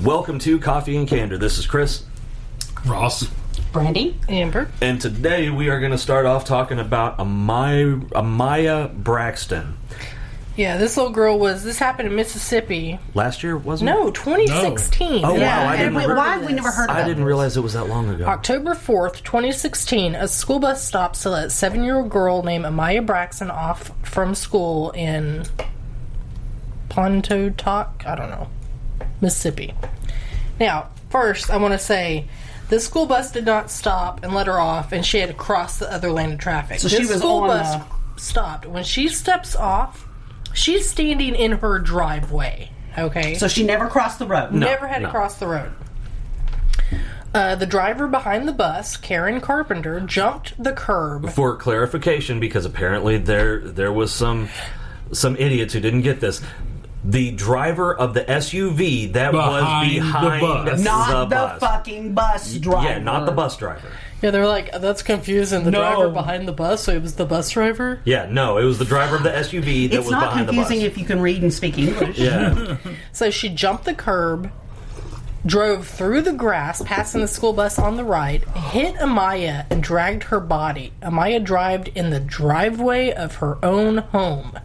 Welcome to Coffee and Candor. This is Chris. Ross. Brandy. Amber. And today we are going to start off talking about Amiya Braxton. Yeah, this little girl this happened in Mississippi. Last year, wasn't it? No, 2016. No. Oh, wow. I didn't Why have we never heard of it? I didn't realize it was that long ago. October 4th, 2016, a school bus stops to let 7-year-old girl named Amiya Braxton off from school in Pontotoc, I don't know, Mississippi. Now, first, I want to say, this school bus did not stop and let her off, and she had to cross the other lane of traffic. So this she was school on bus stopped. When she steps off, she's standing in her driveway, okay? So she never crossed the road? Never had to cross the road. The driver behind the bus, Karen Carpenter, jumped the curb. For clarification, because apparently there was some idiots who didn't get this. The driver of the SUV that was behind the bus. Not the fucking bus driver. Yeah, not the bus driver. Yeah, they're like, that's confusing. The driver behind the bus, so it was the bus driver? Yeah, no, it was the driver of the SUV that was behind the bus. It's not confusing if you can read and speak English. Yeah. So she jumped the curb, drove through the grass, passing the school bus on the right, hit Amiya, and dragged her body. Amiya drove in the driveway of her own home.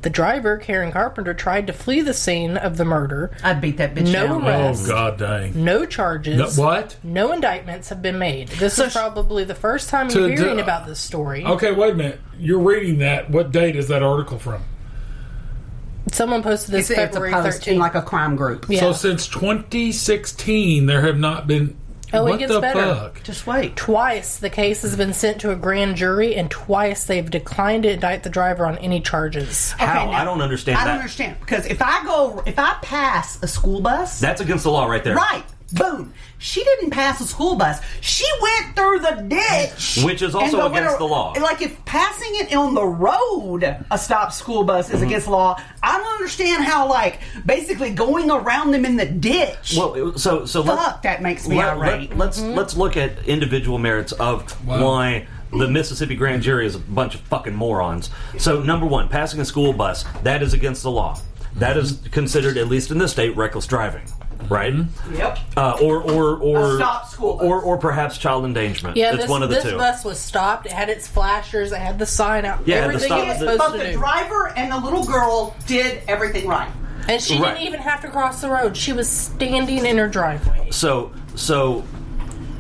The driver, Karen Carpenter, tried to flee the scene of the murder. I'd beat that bitch down. No arrests. Oh, God dang. No charges. No, what? No indictments have been made. This is probably the first time you're hearing about this story. Okay, wait a minute. You're reading that. What date is that article from? Someone posted this It's February a post 13th. in like a crime group. Yeah. So since 2016, there have not been... Oh, it what gets the better. fuck? Just wait. Twice the case has been sent to a grand jury, and twice they've declined to indict the driver on any charges. How? now, I don't understand that. I don't understand. Because if I pass a school bus... That's against the law right there. Right. Boom. She didn't pass a school bus. She went through the ditch. Which is also against the law. Like, if passing it on the road, a stopped school bus, is against the law, I don't understand how, like, basically going around them in the ditch. Well, so Fuck, that makes me irate. Let's look at individual merits of why the Mississippi grand jury is a bunch of fucking morons. So, number one, passing a school bus, that is against the law. That is considered, at least in this state, reckless driving. Right? Yep. Or stopped school bus. or perhaps child endangerment. Yeah, it's one of the this two. bus was stopped. It had its flashers. It had the sign out. Yeah, everything it was supposed But to the do. driver and the little girl did everything right. And she didn't even have to cross the road. She was standing in her driveway. So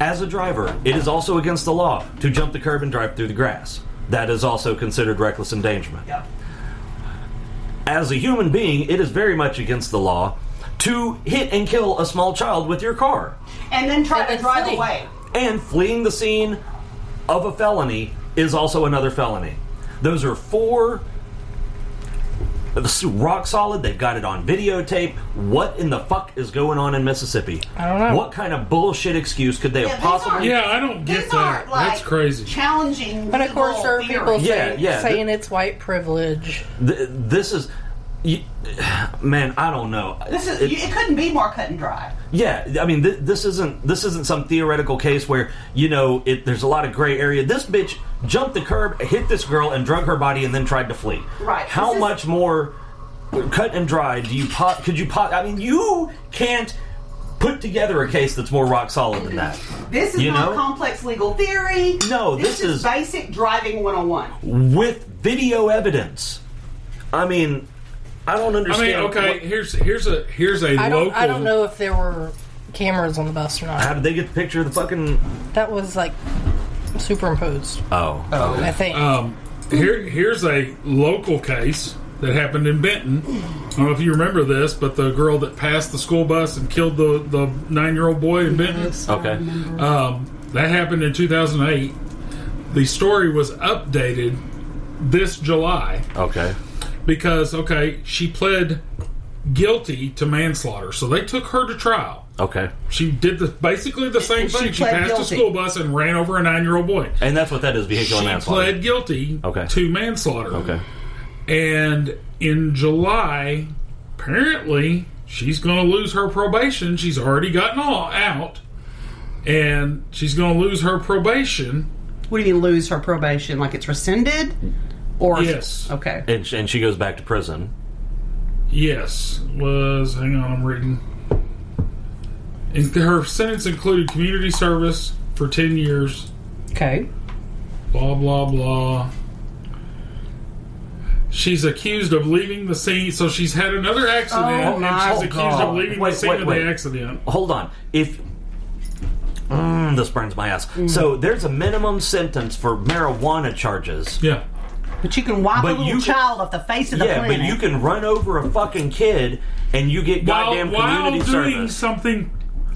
as a driver, it is also against the law to jump the curb and drive through the grass. That is also considered reckless endangerment. Yep. As a human being, it is very much against the law to hit and kill a small child with your car. And then try And to then drive flee. away. And fleeing the scene of a felony is also another felony. Those are four rock solid. They've got it on videotape. What in the fuck is going on in Mississippi? I don't know. What kind of bullshit excuse could they have possibly... Yeah, I don't get These that. aren't, like, That's crazy. challenging. But of course, there are legal people theories. saying it's white privilege. This is... Man, I don't know. It couldn't be more cut and dry. Yeah, I mean, this isn't some theoretical case where, there's a lot of gray area. This bitch jumped the curb, hit this girl, and drug her body, and then tried to flee. Right. How much more cut and dry do you I mean, you can't put together a case that's more rock solid than that. This is not complex legal theory. No, this is basic driving 101. With video evidence. I mean, I don't understand. I mean, okay, here's a local... I don't know if there were cameras on the bus or not. How did they get the picture of the fucking... That was, like, superimposed. Oh. I think. Here's a local case that happened in Benton. I don't know if you remember this, but the girl that passed the school bus and killed the 9-year-old boy in Benton. Okay. That happened in 2008. The story was updated this July. Okay. Because, she pled guilty to manslaughter. So they took her to trial. Okay. She did basically the same thing. She passed a school bus and ran over a 9-year-old boy. And that's what that is, vehicular manslaughter. She pled guilty to manslaughter. Okay. And in July, apparently, she's going to lose her probation. She's already gotten out. And she's going to lose her probation. What do you mean lose her probation? Like it's rescinded? Or yes. Okay. And she goes back to prison. Yes. Hang on, I'm reading. And her sentence included community service for 10 years. Okay. Blah, blah, blah. She's accused of leaving the scene. So she's had another accident, and she's accused of leaving the scene of the accident. Hold on. If this burns my ass. So there's a minimum sentence for marijuana charges. Yeah. But you can wipe a little child off the face of the planet. Yeah, but you can run over a fucking kid and you get goddamn community while doing service. Something.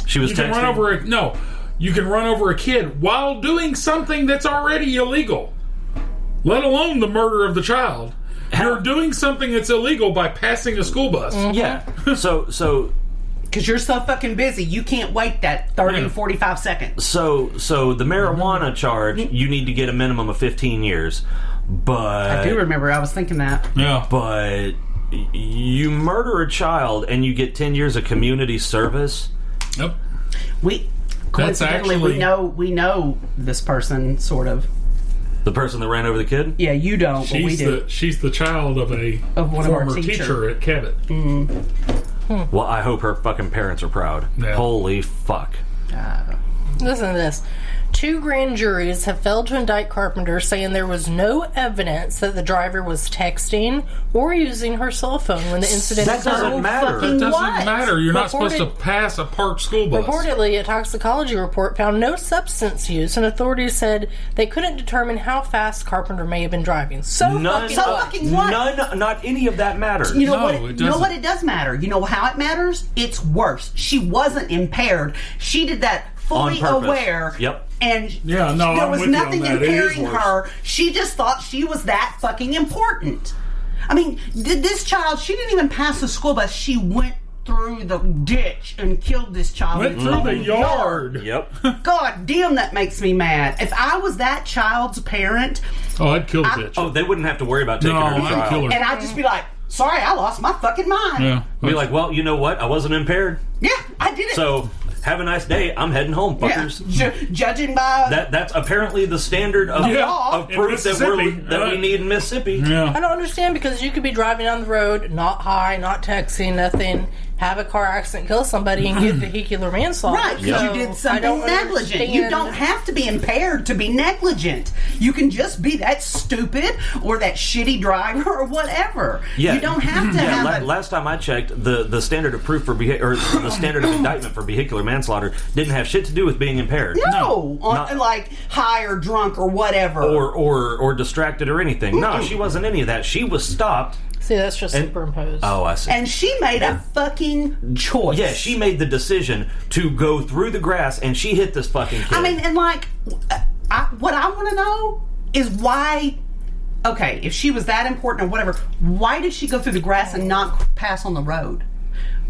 She was you texting. can run over you can run over a kid while doing something that's already illegal. Let alone the murder of the child. You're doing something that's illegal by passing a school bus. Mm-hmm. Yeah. So because you're so fucking busy, you can't wait that 30 to 45 seconds. So the marijuana charge, you need to get a minimum of 15 years. But I do remember. I was thinking that. Yeah. But you murder a child and you get 10 years of community service. Yep. Coincidentally, we know this person, sort of. The person that ran over the kid? Yeah, you don't, but we do. She's the child of one former of our teacher at Cabot. Well, I hope her fucking parents are proud. Yeah. Holy fuck. Listen to this. 2 grand juries have failed to indict Carpenter, saying there was no evidence that the driver was texting or using her cell phone when the incident That doesn't matter. It doesn't What? matter. You're not Reported- supposed to pass a parked school bus. Reportedly, a toxicology report found no substance use, and authorities said they couldn't determine how fast Carpenter may have been driving. fucking what? Not any of that matters. You know No, what? it You know doesn't. what? It does matter. You know how it matters? It's worse. She wasn't impaired. She did that fully On purpose. aware. Yep. And Yeah, no, there I'm was with you on nothing that. It is impairing worse. her. She just thought she was that fucking important. I mean, this child, she didn't even pass the school bus. She went through the ditch and killed this child. Went in through its the own yard. Yep. God damn, that makes me mad. If I was that child's parent, Oh, I'd kill the bitch. Oh, they wouldn't have to worry about taking No, her to I'd trial. kill her. and I'd just be like, sorry, I lost my fucking mind. Yeah. Be like, well, you know what? I wasn't impaired. Yeah, I did it. So, have a nice day. I'm heading home, yeah. fuckers. Judging by That's apparently the standard of, Yeah. of In proof that Mississippi. we need in Mississippi. Yeah. I don't understand, because you could be driving down the road, not high, not texting, nothing, have a car accident, kill somebody, and get vehicular manslaughter. right, because So, you did I something don't negligent. You understand- don't have to be impaired to be negligent. You can just be that stupid or that shitty driver or whatever. Yeah. You don't have to Yeah, have last time I checked, the standard of proof for or the standard of indictment for vehicular manslaughter didn't have shit to do with being impaired. no, Not- like high or drunk or whatever. Or distracted or anything. No, she wasn't any of that. She was stopped. See, that's just superimposed. Oh, I see. and she made a fucking choice. Yeah, she made the decision to go through the grass, and she hit this fucking kid. I mean, and like, what I want to know is why. Okay, if she was that important or whatever, why did she go through the grass and not pass on the road?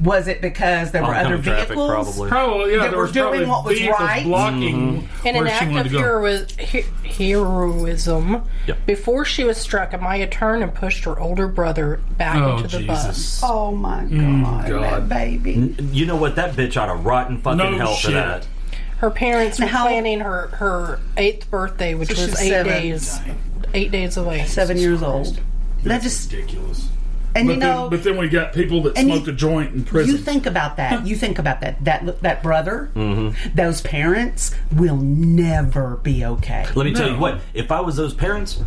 Was it because there were other Oncoming traffic, vehicles? probably. Probably, yeah. That there were was doing probably what was vehicles right. blocking In an where she act wanted of to go. heroism, Yep. before she was struck, Amiya turned and pushed her older brother back Oh, into the Jesus. bus. Oh my God, God. that baby. You know what? That bitch ought to rot in fucking No hell for shit. that. Her parents were How- planning her 8th birthday, which So was she's 8 7. days. 8 days away. 7 years old. That just, Ridiculous. and But, you know, but then we got people that and you- smoked a joint in prison. you think about that. You think about that. That brother, those parents will never be okay. Let me tell No. you what. If I was those parents,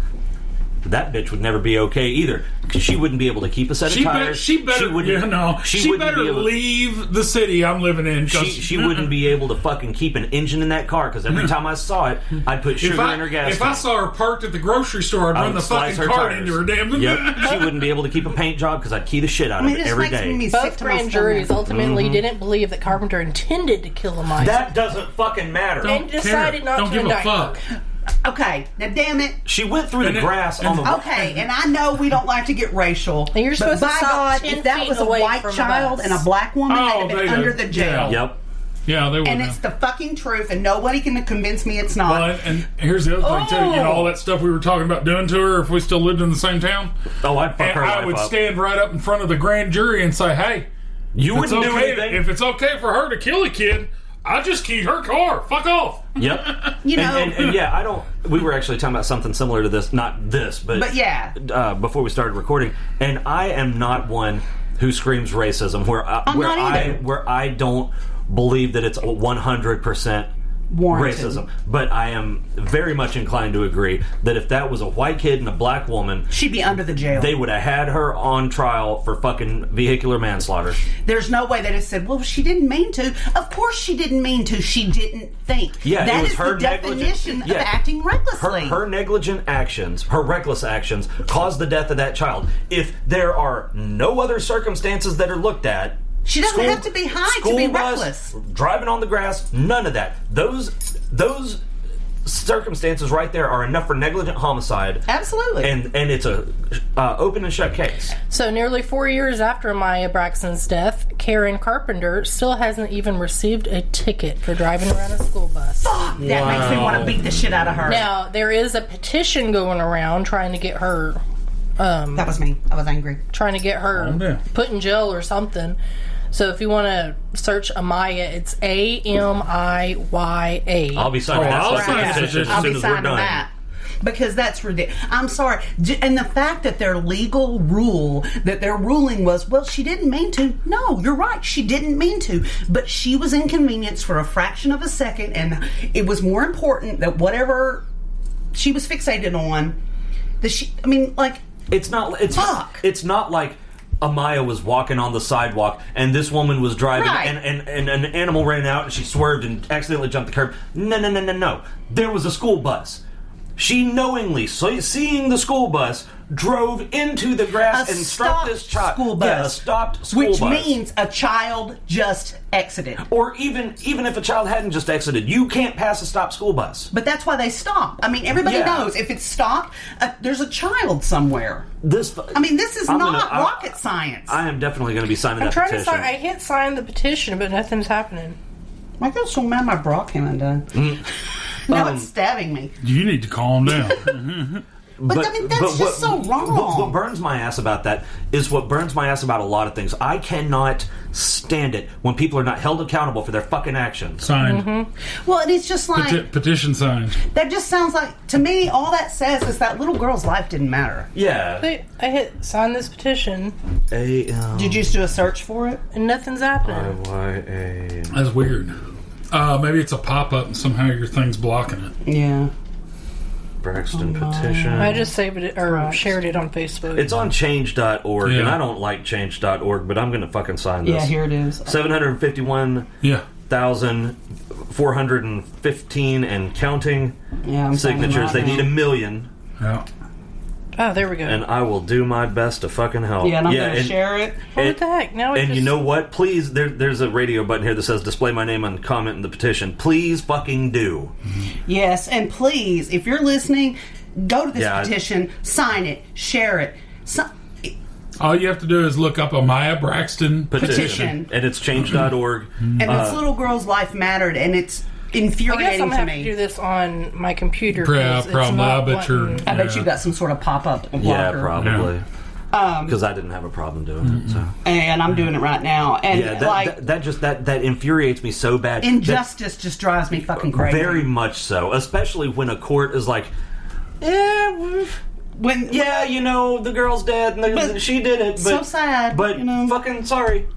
that bitch would never be okay either. Because she wouldn't be able to keep a set of She tires. better wouldn't- she wouldn't better be able- leave the city I'm living in. 'Cause- She wouldn't be able to fucking keep an engine in that car because every time I saw it, I'd put sugar in her gas if I tank. saw her parked at the grocery store, I'd I run would the slice fucking her cart tires. into her damn. Yep. She wouldn't be able to keep a paint job because I'd key the shit out I mean, of it it just every makes day. me sick Both to my grand stomach. juries ultimately didn't believe that Carpenter intended to kill Amiya. That doesn't fucking matter. and decided not Don't to give a indict fuck. her. Okay, now damn it. She went through And the it- grass on the Okay, and I know we don't like to get racial, And you're but supposed to by stop God, 10 if that feet was a away white from a child bus. and a black woman, Oh, they'd have been they'd under have- the jail. Yep. Yeah, they would. And have. it's the fucking truth, and nobody can convince me it's not. Well, and here's the other thing too. You know all that stuff we were talking about doing to her if we still lived in the same town. Oh, I'd fuck And her I life would up. stand right up in front of the grand jury and say, "Hey, You if it's wouldn't do okay, anything. if it's okay for her to kill a kid, I just keyed her car. Fuck off." Yep. You know- and yeah, I don't. We were actually talking about something similar to this. Not this, but But yeah. Before we started recording, and I am not one who screams racism. Where I don't believe that it's 100% Warranted. racism, but I am very much inclined to agree that if that was a white kid and a black woman, She'd be under the jail. they would have had her on trial for fucking vehicular manslaughter. There's no way they just said, well, she didn't mean to. Of course she didn't mean to. She didn't think. Yeah, that it was is her the definition of yeah. acting recklessly. Her negligent actions, her reckless actions, caused the death of that child. If there are no other circumstances that are looked at, She doesn't have to be high to be bus, reckless. Driving on the grass, none of that. Those circumstances right there are enough for negligent homicide. Absolutely. And it's a open and shut case. So nearly 4 years after Amiya Braxton's death, Karen Carpenter still hasn't even received a ticket for driving around a school bus. Fuck, that makes me want to beat the shit out of her. Now, there is a petition going around trying to get her that was me. I was angry. trying to get her put in jail or something. So if you want to search Amiya, it's Amiya. I'll be signing that I'll fucking sign petition it. as I'll soon be as we're signing done. that. Because that's ridiculous. I'm sorry. And the fact that their legal rule, that their ruling was, well, she didn't mean to. No, you're right. She didn't mean to. But she was inconvenienced for a fraction of a second, and it was more important that whatever she was fixated on, that she, I mean, like, It's not like Amiya was walking on the sidewalk and this woman was driving Right. and an animal ran out and she swerved and accidentally jumped the curb. No. There was a school bus. She knowingly, seeing the school bus, drove into the grass and struck this child. School bus. Yeah, a stopped school which bus. means a child just exited. Or even if a child hadn't just exited, you can't pass a stopped school bus. But that's why they stop. I mean, everybody Yeah. knows if it's stopped, there's a child somewhere. This is not rocket science. I am definitely going to be signing I'm that trying petition. to sign. I hit sign the petition, but nothing's happening. I got so mad my bra came undone. Now it's stabbing me. You need to calm down. But I mean, that's just so wrong. What burns my ass about that is what burns my ass about a lot of things. I cannot stand it when people are not held accountable for their fucking actions. Signed. Well, and it's just like, Petition signed. that just sounds like, to me, all that says is that little girl's life didn't matter. Yeah. I hit sign this petition, Did you just do a search for it? and nothing's happening. IYA. That's weird. Maybe it's a pop-up and somehow your thing's blocking it. Yeah. Braxton petition. I just saved it or shared it on Facebook. It's on change.org, and Yeah. I don't like change.org, but I'm going to fucking sign this. Yeah, here it is. 751,415 Yeah. and counting Yeah, I'm signing signatures. right They need now. 1 million, Yeah. Oh, there we go. and I will do my best to fucking help. Yeah, and I'm going to share it. What the heck? Now it And just, you know what? Please, there's a radio button here that says display my name and comment in the petition. Please fucking do. Yes, and please, if you're listening, go to this Yeah, petition, sign it, share it. All you have to do is look up Amiya Braxton Petition. And it's change.org. And this little girl's life mattered, and it's I guess infuriating I'm to gonna have to me. do this on my computer. 'cause Yeah, it's probably. not I bet you're- wanting- I bet you got some sort of pop-up blocker. Yeah, probably. Because I didn't have a problem doing it. So. And I'm doing it right now. And Yeah, like, that infuriates me so bad. injustice just drives me fucking crazy. Very much so, especially when a court is like, yeah, the girl's dead and she did it. But, so sad, but fucking sorry,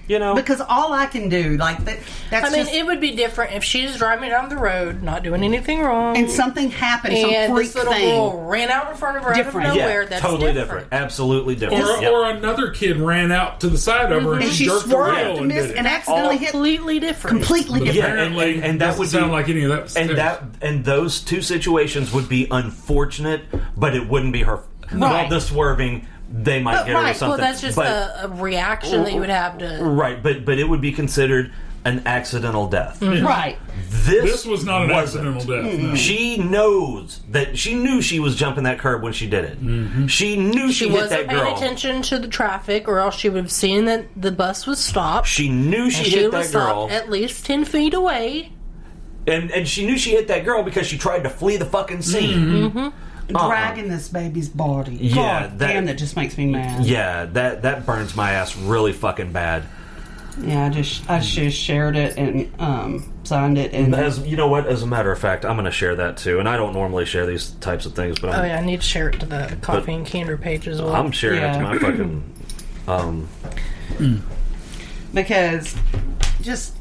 because all I can do, like that's I mean, just, it would be different if she's driving down the road, not doing anything wrong, and something happened, and some freak this little thing. girl ran out in front of her Different. out of nowhere. yeah, That's totally different. absolutely different. Or, Yep. or another kid ran out to the side of her and And she she jerked the swerved rail and and missed did and it. accidentally hit Completely different. completely But different. apparently, and that doesn't would sound be- like any of that. sticks. and those two situations would be unfortunate, but it wouldn't be her. Well, Right. the swerving, they might But get her right, with something. Well, that's just but, a reaction that you would have to. right, but it would be considered an accidental death. Right. This was not an wasn't. accidental death. No. She knew she was jumping that curb when she did it. She knew she She hit wasn't that paying girl. attention to the traffic, or else she would have seen that the bus was stopped. She knew and she she hit would have that girl, stopped at least 10 feet away. and she knew she hit that girl because she tried to flee the fucking scene. Dragging this baby's body. Yeah, God that- damn, that just makes me mad. Yeah, that burns my ass really fucking bad. Yeah, I just shared it and signed it, and As you know what, as a matter of fact, I'm going to share that too. And I don't normally share these types of things, but Oh yeah, I need to share it to the Coffee and Candor page as well. I'm sharing it to Yeah. my fucking Because just